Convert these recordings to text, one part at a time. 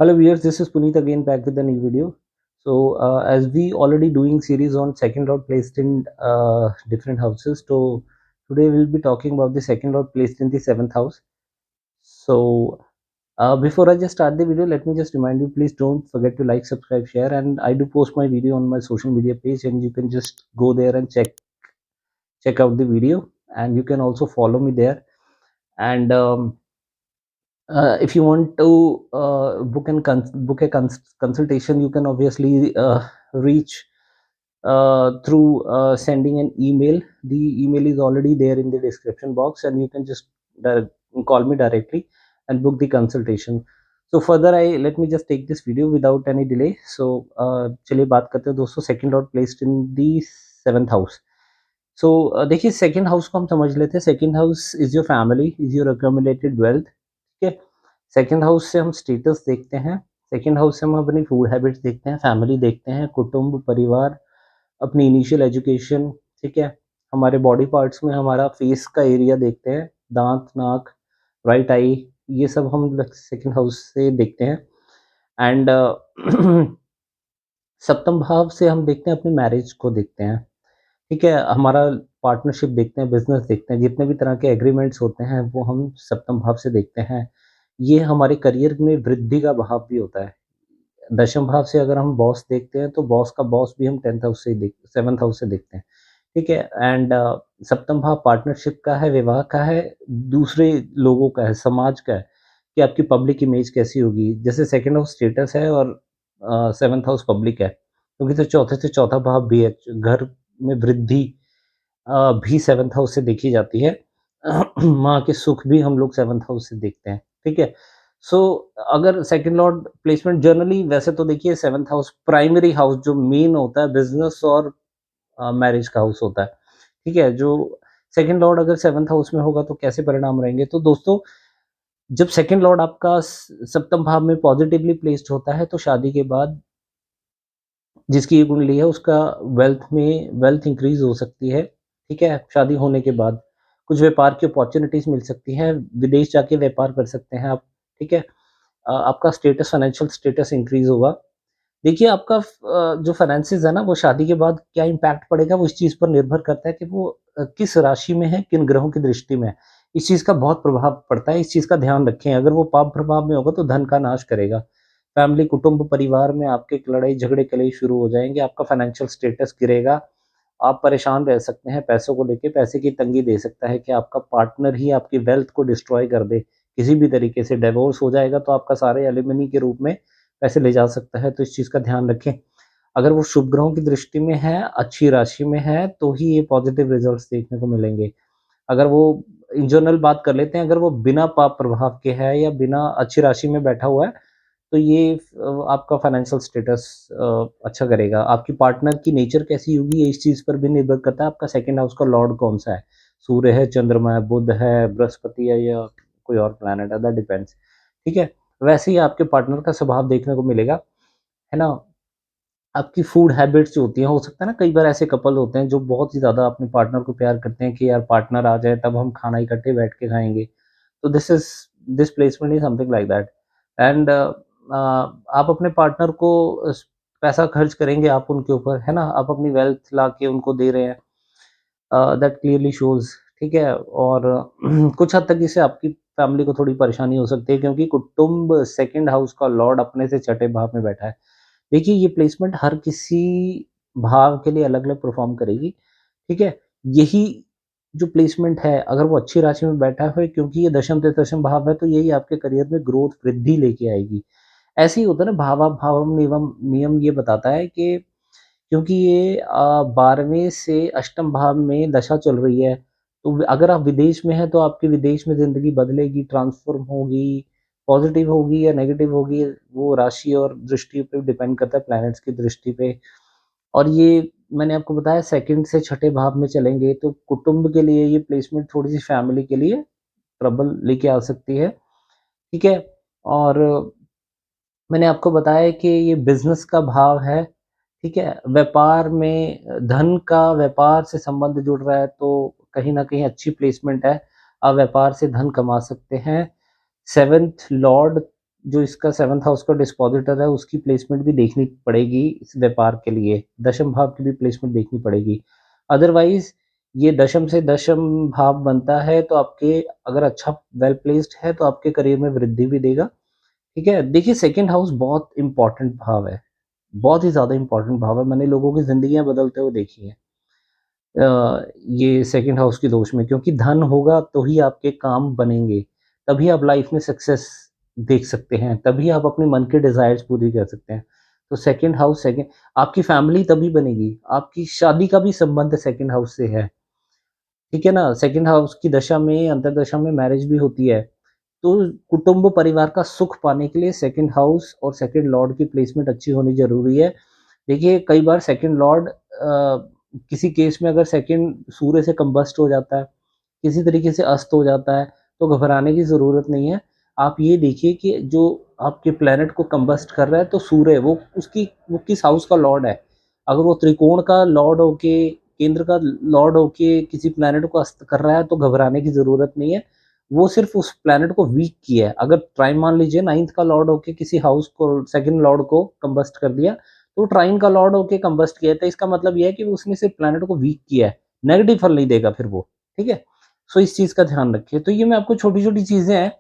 Hello viewers, this is Puneet again back with a new video. So as we already doing series on second lot placed in different houses, so today we'll be talking about the second lot placed in the seventh house. So before I just start the video, let me just remind you, please don't forget to like, subscribe, share, and I do post my video on my social media page, and you can just go there and check out the video, and you can also follow me there. And if you want to book a consultation, you can obviously reach through sending an email. The email is already there in the description box, and you can just call me directly and book the consultation. So further, I let me just take this video without any delay. So चलिए बात करते हैं दोस्तों, second lord placed in the seventh house. So देखिए, second house को हम समझ लेते हैं. Second house is your family, is your accumulated wealth. ठीक है. सेकंड हाउस से हम स्टेटस देखते हैं. सेकंड हाउस से हम अपनी फूड हैबिट्स देखते हैं, फैमिली देखते हैं, कुटुंब, परिवार, अपनी इनिशियल एजुकेशन. ठीक है. हमारे बॉडी पार्ट्स में हमारा फेस का एरिया देखते हैं, दांत, नाक, राइट आई, ये सब हम सेकंड हाउस से देखते हैं. एंड सप्तम भाव से हम देखते हैं, अपनी मैरिज को देखते हैं. ठीक है. हमारा पार्टनरशिप देखते हैं, बिजनेस देखते हैं, जितने भी तरह के एग्रीमेंट्स होते हैं वो हम सप्तम भाव से देखते हैं. ये हमारे करियर में वृद्धि का भाव भी होता है. दशम भाव से अगर हम बॉस देखते हैं तो बॉस का बॉस भी हम टेंथ हाउस से देख सेवंथ हाउस से देखते हैं. ठीक है. एंड सप्तम भाव पार्टनरशिप का है, विवाह का है, दूसरे लोगों का है, समाज का है कि आपकी पब्लिक इमेज कैसी होगी. जैसे सेकंड हाउस स्टेटस है और सेवंथ हाउस पब्लिक है, क्योंकि तो चौथे से चौथा भाव भी है. घर में वृद्धि भी सेवंथ हाउस से देखी जाती है. माँ के सुख भी हम लोग सेवंथ हाउस से देखते हैं. ठीक है. सो अगर सेकंड लॉर्ड प्लेसमेंट जनरली, वैसे तो देखिए सेवंथ हाउस प्राइमरी हाउस जो मेन होता है, बिजनेस और मैरिज का हाउस होता है. ठीक है. जो सेकंड लॉर्ड अगर सेवंथ हाउस में होगा तो कैसे परिणाम रहेंगे, तो दोस्तों जब सेकंड लॉर्ड आपका सप्तम भाव में पॉजिटिवली प्लेस्ड होता है तो शादी के बाद जिसकी ये कुंडली है उसका वेल्थ इंक्रीज हो सकती है. ठीक है. शादी होने के बाद कुछ व्यापार की अपॉर्चुनिटीज मिल सकती हैं, विदेश जाके व्यापार कर सकते हैं आप. ठीक है. आपका स्टेटस, फाइनेंशियल स्टेटस इंक्रीज होगा. देखिए, आपका जो फाइनेंसेस है ना, वो शादी के बाद क्या इम्पैक्ट पड़ेगा वो इस चीज़ पर निर्भर करता है कि वो किस राशि में है, किन ग्रहों की दृष्टि में है. इस चीज़ का बहुत प्रभाव पड़ता है. इस चीज़ का ध्यान रखें. अगर वो पाप प्रभाव में होगा तो धन का नाश करेगा. फैमिली, कुटुंब, परिवार में आपके लड़ाई झगड़े कलेश शुरू हो जाएंगे. आपका फाइनेंशियल स्टेटस गिरेगा. आप परेशान रह सकते हैं पैसों को लेके. पैसे की तंगी दे सकता है कि आपका पार्टनर ही आपकी वेल्थ को डिस्ट्रॉय कर दे किसी भी तरीके से. डिवोर्स हो जाएगा तो आपका सारे एलिमनी के रूप में पैसे ले जा सकता है. तो इस चीज़ का ध्यान रखें. अगर वो शुभ ग्रहों की दृष्टि में है, अच्छी राशि में है, तो ही ये पॉजिटिव रिजल्ट्स देखने को मिलेंगे. अगर वो इन जनरल बात कर लेते हैं, अगर वो बिना पाप प्रभाव के है या बिना अच्छी राशि में बैठा हुआ है, तो ये आपका फाइनेंशियल स्टेटस अच्छा करेगा. आपकी पार्टनर की नेचर कैसी होगी, ये इस चीज़ पर भी निर्भर करता है. आपका सेकंड हाउस का लॉर्ड कौन सा है, सूर्य है, चंद्रमा है, बुध है, बृहस्पति है, या कोई और प्लैनेट है, दैट डिपेंड्स. ठीक है. वैसे ही आपके पार्टनर का स्वभाव देखने को मिलेगा, है ना. आपकी फूड हैबिट्स जो होती हैं, हो सकता है ना, कई बार ऐसे कपल होते हैं जो बहुत ही ज़्यादा अपने पार्टनर को प्यार करते हैं कि यार पार्टनर आ जाए तब हम खाना इकट्ठे बैठ के खाएँगे. तो this placement is something like that. And आप अपने पार्टनर को पैसा खर्च करेंगे आप उनके ऊपर, है ना. आप अपनी वेल्थ ला के उनको दे रहे हैं. That clearly shows. ठीक है. और कुछ हद तक इससे आपकी फैमिली को थोड़ी परेशानी हो सकती है, क्योंकि कुटुंब सेकंड हाउस का लॉर्ड अपने से छठे भाव में बैठा है. देखिए, ये प्लेसमेंट हर किसी भाव के लिए अलग-अलग परफ़ॉर्म करेगी. ठीक है. यही जो प्लेसमेंट है, अगर वो अच्छी राशि में बैठा है, क्योंकि ये दशम से दशम भाव है, तो यही आपके करियर में ग्रोथ, वृद्धि लेके आएगी. ऐसे ही होता है ना, भावाभावम नियमम नियम ये बताता है कि क्योंकि ये 12वें से अष्टम भाव में दशा चल रही है, तो अगर आप विदेश में हैं तो आपकी विदेश में ज़िंदगी बदलेगी, ट्रांसफ़ॉर्म होगी, पॉज़िटिव होगी या नेगेटिव होगी, वो राशि और दृष्टि पे डिपेंड करता है, प्लैनेट्स की दृष्टि पे. और ये मैंने आपको बताया सेकंड से छठे भाव में चलेंगे, तो कुटुंब के लिए ये प्लेसमेंट थोड़ी-सी फैमिली के लिए ट्रबल लेके आ सकती है. ठीक है. और मैंने आपको बताया कि ये बिज़नेस का भाव है. ठीक है. व्यापार में धन का व्यापार से संबंध जुड़ रहा है, तो कहीं न कहीं अच्छी प्लेसमेंट है. आप व्यापार से धन कमा सकते हैं. सेवेंथ लॉर्ड जो इसका 7th हाउस का डिस्पोजिटर है उसकी प्लेसमेंट भी देखनी पड़ेगी इस व्यापार के लिए, दशम भाव की भी प्लेसमेंट देखनी पड़ेगी। अदरवाइज़ ये दशम से दशम भाव बनता है तो आपके अगर अच्छा वेल प्लेस्ड है तो आपके करियर में वृद्धि भी देगा, ठीक है? देखिए सेकंड हाउस बहुत इम्पोर्टेंट भाव है, बहुत ही ज़्यादा इम्पोर्टेंट भाव है, मैंने लोगों की ज़िंदगियाँ बदलते हुए देखी हैं। ये सेकंड हाउस की दोष में क्योंकि धन होगा तो ही आपके काम बनेंगे, तभी आप लाइफ में सक्सेस देख सकते हैं, तभी आप अपने मन के डिज़ायर्स पूरी कर सकते हैं। तो सेकंड हाउस सेकंड आपकी फैमिली तभी बनेगी, आपकी शादी का भी संबंध सेकंड हाउस से है, ठीक है ना? सेकंड हाउस की दशा में, अंतर्दशा में मैरिज भी होती है। तो कुटुंब परिवार का सुख पाने के लिए सेकंड हाउस और सेकंड लॉर्ड की प्लेसमेंट अच्छी होनी ज़रूरी है। देखिए कई बार सेकंड लॉर्ड किसी केस में अगर सेकंड सूर्य से कंबस्ट हो जाता है, किसी तरीके से अस्त हो जाता है, तो घबराने की ज़रूरत नहीं है। आप ये देखिए कि जो आपके प्लैनेट को कंबस्ट कर रहा है तो सूर्य वो किस हाउस का लॉर्ड है। अगर वो त्रिकोण का लॉर्ड होके, केंद्र का लॉर्ड होके किसी प्लैनेट को अस्त कर रहा है तो घबराने की ज़रूरत नहीं है। वो सिर्फ़ उस प्लैनेट को वीक किया है। अगर ट्राइन मान लीजिए 9th का लॉर्ड होके किसी हाउस को सेकंड लॉर्ड को कंबस्ट कर दिया, तो ट्राइन का लॉर्ड होके कंबस्ट किया है, तो इसका मतलब ये है कि उसने सिर्फ़ प्लैनेट को वीक किया है, नेगेटिव फल नहीं देगा फिर वो, ठीक है? सो इस चीज़ का ध्यान रखिए। तो ये मैं आपको छोटी-छोटी चीज़ें हैं,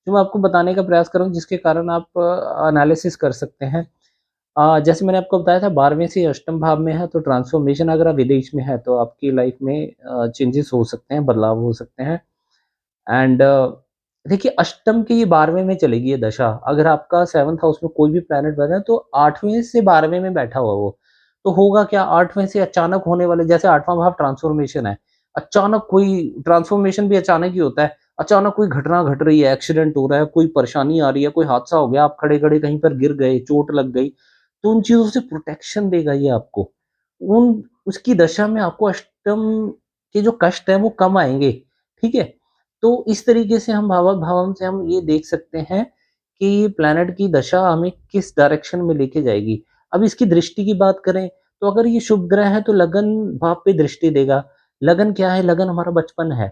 जो मैं आपको बताने का प्रयास कर रहा हूँ जिसके कारण आप एनालिसिस कर सकते हैं। जैसे मैंने आपको बताया था 12वें से अष्टम भाव में है तो ट्रांसफ़ॉर्मेशन अगर आप विदेश में हैं तो आपकी लाइफ़ में चेंजेस हो सकते हैं, बदलाव हो सकते हैं। एंड देखिए अष्टम की ये 12वें में चलेगी ये दशा। अगर आपका 7th हाउस में कोई भी प्लैनेट बना है तो 8वें से 12वें में बैठा हुआ वो। तो होगा क्या 8वें से अचानक होने वाले जैसे 8वां भाव ट्रांसफ़ॉर्मेशन है। अचानक कोई ट्रांसफ़ॉर्मेशन भी अचानक ही होता है। अचानक कोई घटना घट रही है, एक्सीडेंट हो रहा है, कोई परेशानी आ रही है, कोई हादसा हो गया, आप खड़े-खड़े कहीं पर गिर गए, चोट लग गई, तो उन चीज़ों से प्रोटेक्शन देगा ये आपको। उन उसकी दशा में आपको अष्टम के जो कष्ट हैं वो कम आएँगे, ठीक है? तो इस तरीके से हम भावक भावन से हम ये देख सकते हैं कि ये प्लैनेट की दशा हमें किस डायरेक्शन में लेके जाएगी। अब इसकी दृष्टि की बात करें तो अगर ये शुभ ग्रह है तो लगन भाव पे दृष्टि देगा। लगन क्या है? लगन हमारा बचपन है।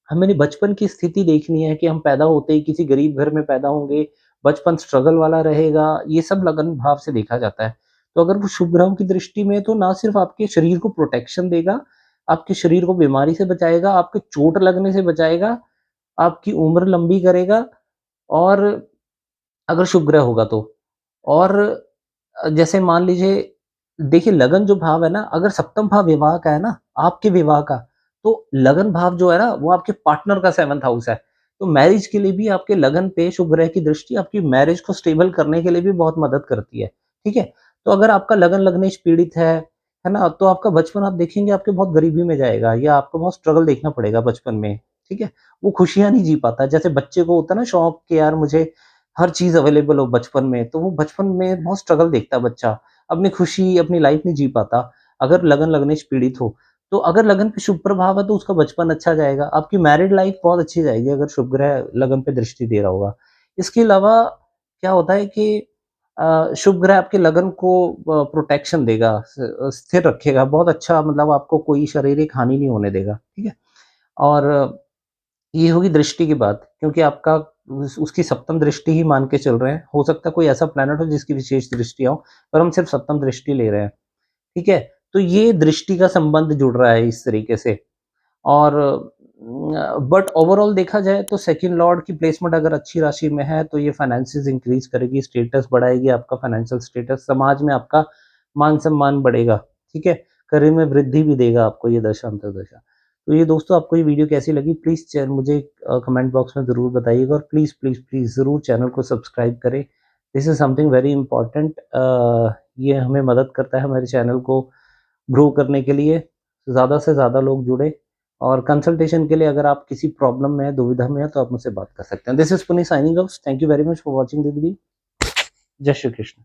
हमें बचपन की स्थिति देखनी है कि हम पैदा होते ही किसी गरीब घर में पैदा होंगे, बचपन स्ट्रगल वाला रहेगा, ये सब लगन भाव से देखा जाता है। तो अगर वो शुभ ग्रहों की दृष्टि में है तो ना सिर्फ़ आपके शरीर को प्रोटेक्शन देगा, आपके शरीर को बीमारी से बचाएगा, आपके चोट लगने से बचाएगा, आपकी उम्र लंबी करेगा और अगर शुभ ग्रह होगा तो। और जैसे मान लीजिए देखिए लगन जो भाव है ना, अगर सप्तम भाव विवाह का है ना, आपके विवाह का, तो लगन भाव जो है ना, वो आपके पार्टनर का 7th हाउस है। तो मैरिज के लिए भी आपके लगन पे शुभ ग्रह की दृष्टि आपकी मैरिज को स्टेबल करने के लिए भी बहुत मदद करती है, ठीक है? तो अगर आपका लगन लग्नेश पीड़ित है ना? तो आपका बचपन आप देखेंगे आपके बहुत गरीबी में जाएगा या आपको बहुत स्ट्रगल देखना पड़ेगा बचपन में, ठीक है? वो खुशियाँ नहीं जी पाता। जैसे बच्चे को होता है ना शौक कि यार मुझे हर चीज़ अवेलेबल हो बचपन में, तो वो बचपन में बहुत स्ट्रगल देखता है बच्चा। अपनी खुशी, अपनी लाइफ़ नहीं जी पाता, अगर लगन लग्नेश पीड़ित हो। तो अगर लगन पे शुभ प्रभाव है तो उसका बचपन अच्छा जाएगा, आपकी मैरिड लाइफ़ बहुत अच्छी जाएगी अगर शुभ ग्रह लगन पे दृष्टि दे रहा होगा। इसके अलावा क्या होता है कि शुभ ग्रह आपके लगन को प्रोटेक्शन देगा, स्थिर रखेगा, बहुत अच्छा मतलब आपको कोई शारीरिक हानि नहीं होने देगा, ठीक है? और ये होगी दृष्टि की बात क्योंकि आपका उसकी सप्तम दृष्टि ही मान के चल रहे हैं। हो सकता है कोई ऐसा प्लैनेट हो जिसकी विशेष दृष्टियाँ हो, पर हम सिर्फ़ सप्तम दृष्टि ले रहे हैं, ठीक है? तो ये दृष्टि का संबंध जुड़ रहा है इस तरीके से और बट ओवरऑल देखा जाए तो सेकंड लॉर्ड की प्लेसमेंट अगर अच्छी राशि में है तो ये फाइनेंसेस इंक्रीज़ करेगी, स्टेटस बढ़ाएगी, आपका फाइनेंशियल स्टेटस, समाज में आपका मान-सम्मान बढ़ेगा, ठीक है? करियर में वृद्धि भी देगा आपको ये दशा अंतर्दशा। तो ये दोस्तों आपको ये वीडियो कैसी लगी प्लीज़ मुझे कमेंट बॉक्स में ज़रूर बताइएगा और प्लीज़, प्लीज़, प्लीज़ ज़रूर चैनल को सब्सक्राइब करें। This is something very important ये हमें मदद करता है हमारे चैनल को ग्रो करने के लिए, ज़्यादा से ज़्यादा लोग जुड़े और कंसल्टेशन के लिए अगर आप किसी प्रॉब्लम में हैं, दुविधा में हैं, तो आप मुझसे बात कर सकते हैं। दिस इज़ पुनी signing off. Thank you very much for watching the video. जय श्री कृष्ण।